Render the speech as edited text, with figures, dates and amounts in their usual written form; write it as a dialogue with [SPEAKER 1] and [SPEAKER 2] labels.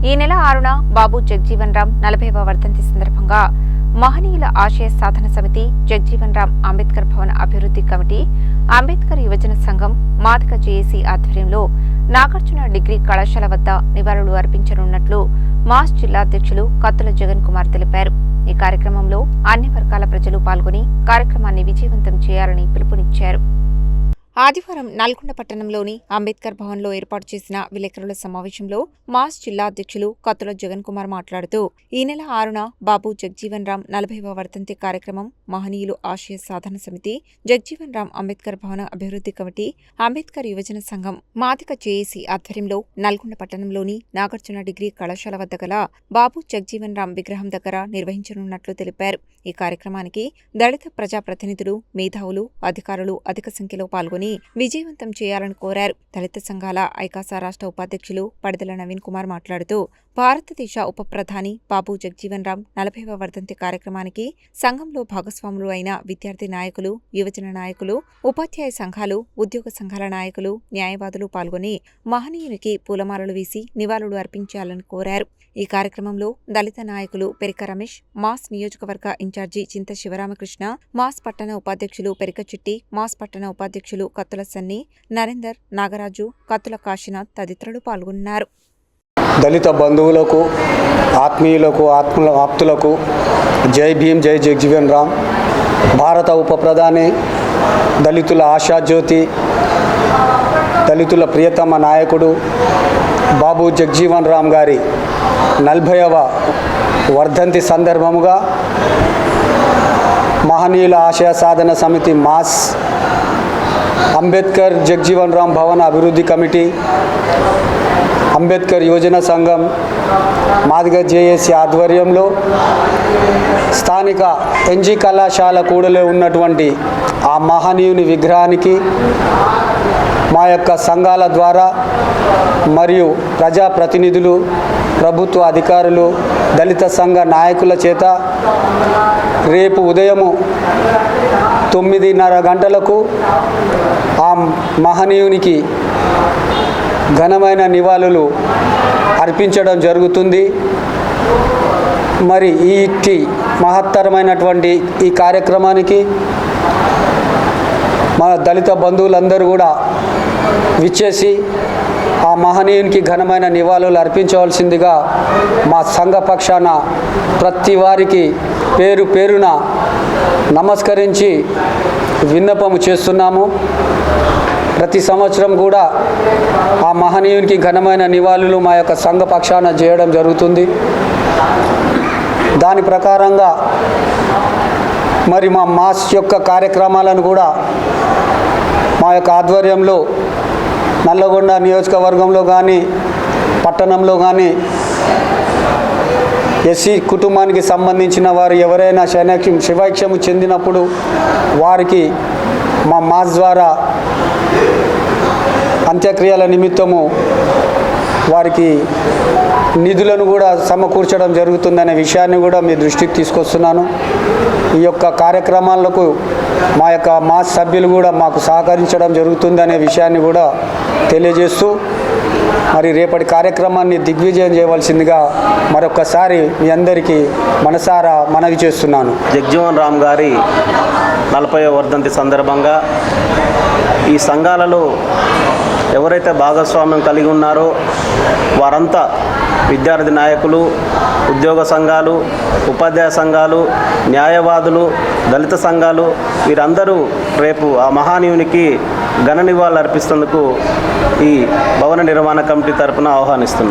[SPEAKER 1] ఈ నెల 6న బాబు జగ్జీవన్ రామ్ 40వ వర్ధంతి సందర్భంగా మహనీయుల ఆశయ సాధన సమితి, జగ్జీవన్ రామ్ అంబేద్కర్ భవన అభివృద్ధి కమిటీ, అంబేద్కర్ యువజన సంఘం, మాదిక జేఏసీ ఆధ్వర్యంలో నాగార్జున డిగ్రీ కళాశాల వద్ద నివాళులు అర్పించనున్నట్లు మాస్ జిల్లా అధ్యక్షులు కత్తుల జగన్ కుమార్ తెలిపారు. ఈ కార్యక్రమంలో అన్ని వర్గాల ప్రజలు పాల్గొని కార్యక్రమాన్ని విజయవంతం చేయాలని పిలుపునిచ్చారు. ఆదివారం నల్గొండ పట్టణంలోని అంబేద్కర్ భవన్లో ఏర్పాటు చేసిన విలేకరుల సమావేశంలో మాస్ జిల్లా అధ్యక్షులు కత్తుల జగన్ కుమార్ మాట్లాడుతూ, ఈ నెల 6న బాబు జగ్జీవన్ రామ్ 40వ వర్ధంతి కార్యక్రమం మహనీయులు ఆశయ సాధన సమితి, జగ్జీవన్ రామ్ అంబేద్కర్ భవన అభివృద్ధి కమిటీ, అంబేద్కర్ యువజన సంఘం, మాదిక జేఏసీ ఆధ్వర్యంలో నల్గొండ పట్టణంలోని నాగార్జున డిగ్రీ కళాశాల వద్ద గల బాబు జగ్జీవన్ రామ్ విగ్రహం దగ్గర నిర్వహించనున్నట్లు తెలిపారు. ఈ కార్యక్రమానికి దళిత ప్రజాప్రతినిధులు, మేధావులు, అధికారులు అధిక సంఖ్యలో పాల్గొని విజయవంతం చేయాలని కోరారు. దళిత సంఘాల ఐకాస రాష్ట్ర ఉపాధ్యక్షులు పడిదల నవీన్ కుమార్ మాట్లాడుతూ, భారతదేశ ఉప ప్రధాని బాబు జగ్జీవన్ రామ్ 40వ వర్ధంతి కార్యక్రమానికి సంఘంలో భాగస్వాములు అయిన విద్యార్థి నాయకులు, యువజన నాయకులు, ఉపాధ్యాయ సంఘాలు, ఉద్యోగ సంఘాల నాయకులు, న్యాయవాదులు పాల్గొని మహనీయునికి పూలమాలలు వేసి నివాళులు అర్పించాలని కోరారు. ఈ కార్యక్రమంలో దళిత నాయకులు పెరిక రమేష్, మాస్ నియోజకవర్గ ఇన్ఛార్జి చింత శివరామకృష్ణ, మాస్ పట్టణ ఉపాధ్యక్షులు పెరిక చిట్టి, మాస్ పట్టణ ఉపాధ్యక్షులు కత్తుల సన్ని, నరేందర్, నాగరాజు, కత్తుల కాశీనాథ్ తదితరులు పాల్గొన్నారు.
[SPEAKER 2] దళిత బంధువులకు, ఆత్మీయులకు, ఆప్తులకు జై భీమ్, జై జగ్జీవన్ రామ్. భారత ఉప ప్రధాని, దళితుల ఆశాజ్యోతి, దళితుల ప్రియతమ నాయకుడు బాబు జగ్జీవన్ రామ్ గారి 40వ వర్ధంతి సందర్భముగా మహనీయుల ఆశయ సాధన సమితి మాస్, అంబేద్కర్ జగ్జీవన్ రామ్ భవన అభివృద్ధి కమిటీ, అంబేద్కర్ యువజన సంఘం, మాదిగ జేఏసీ ఆధ్వర్యంలో స్థానిక ఎన్జీ కళాశాల కూడలో ఉన్నటువంటి ఆ మహనీయుని విగ్రహానికి మా యొక్క సంఘాల ద్వారా మరియు ప్రజాప్రతినిధులు, ప్రభుత్వ అధికారులు, దళిత సంఘ నాయకుల చేత రేపు ఉదయము 9:30 గంటలకు ఆ మహనీయునికి ఘనమైన నివాళులు అర్పించడం జరుగుతుంది. మరి ఈ మహత్తరమైనటువంటి ఈ కార్యక్రమానికి మన దళిత బంధువులందరూ కూడా విచ్చేసి ఆ మహనీయునికి ఘనమైన నివాళులు అర్పించవలసిందిగా మా సంఘ పక్షాన ప్రతి వారికి పేరు పేరున నమస్కరించి విన్నపము చేస్తున్నాము. ప్రతి సంవత్సరం కూడా ఆ మహనీయునికి ఘనమైన నివాళులు మా యొక్క సంఘ పక్షాన చేయడం జరుగుతుంది. దాని ప్రకారంగా మరి మా మాస్ యొక్క కార్యక్రమాలను కూడా మా యొక్క ఆధ్వర్యంలో నల్లగొండ నియోజకవర్గంలో కానీ, పట్టణంలో కానీ ఎస్సీ కుటుంబానికి సంబంధించిన వారు ఎవరైనా శివైక్ష్యము చెందినప్పుడు వారికి మా మాస్ ద్వారా అంత్యక్రియల నిమిత్తము వారికి నిధులను కూడా సమకూర్చడం జరుగుతుందనే విషయాన్ని కూడా మీ దృష్టికి తీసుకొస్తున్నాను. ఈ యొక్క కార్యక్రమాలకు మా యొక్క మాస్ సభ్యులు కూడా మాకు సహకరించడం జరుగుతుందనే విషయాన్ని కూడా తెలియజేస్తూ, మరి రేపటి కార్యక్రమాన్ని దిగ్విజయం చేయవలసిందిగా మరొకసారి మీ అందరికీ మనసారా మనవి చేస్తున్నాను.
[SPEAKER 3] జగ్జీవన్ రామ్ గారి 40వ వర్ధంతి సందర్భంగా ఈ సంఘాలలో ఎవరైతే భాగస్వామ్యం కలిగి ఉన్నారో వారంతా విద్యార్థి నాయకులు, ఉద్యోగ సంఘాలు, ఉపాధ్యాయ సంఘాలు, న్యాయవాదులు, దళిత సంఘాలు వీరందరూ రేపు ఆ మహానీయునికి ఘన నివాళులు అర్పిస్తేందుకు ఈ భవన నిర్మాణ కమిటీ తరపున ఆహ్వానిస్తున్నాం.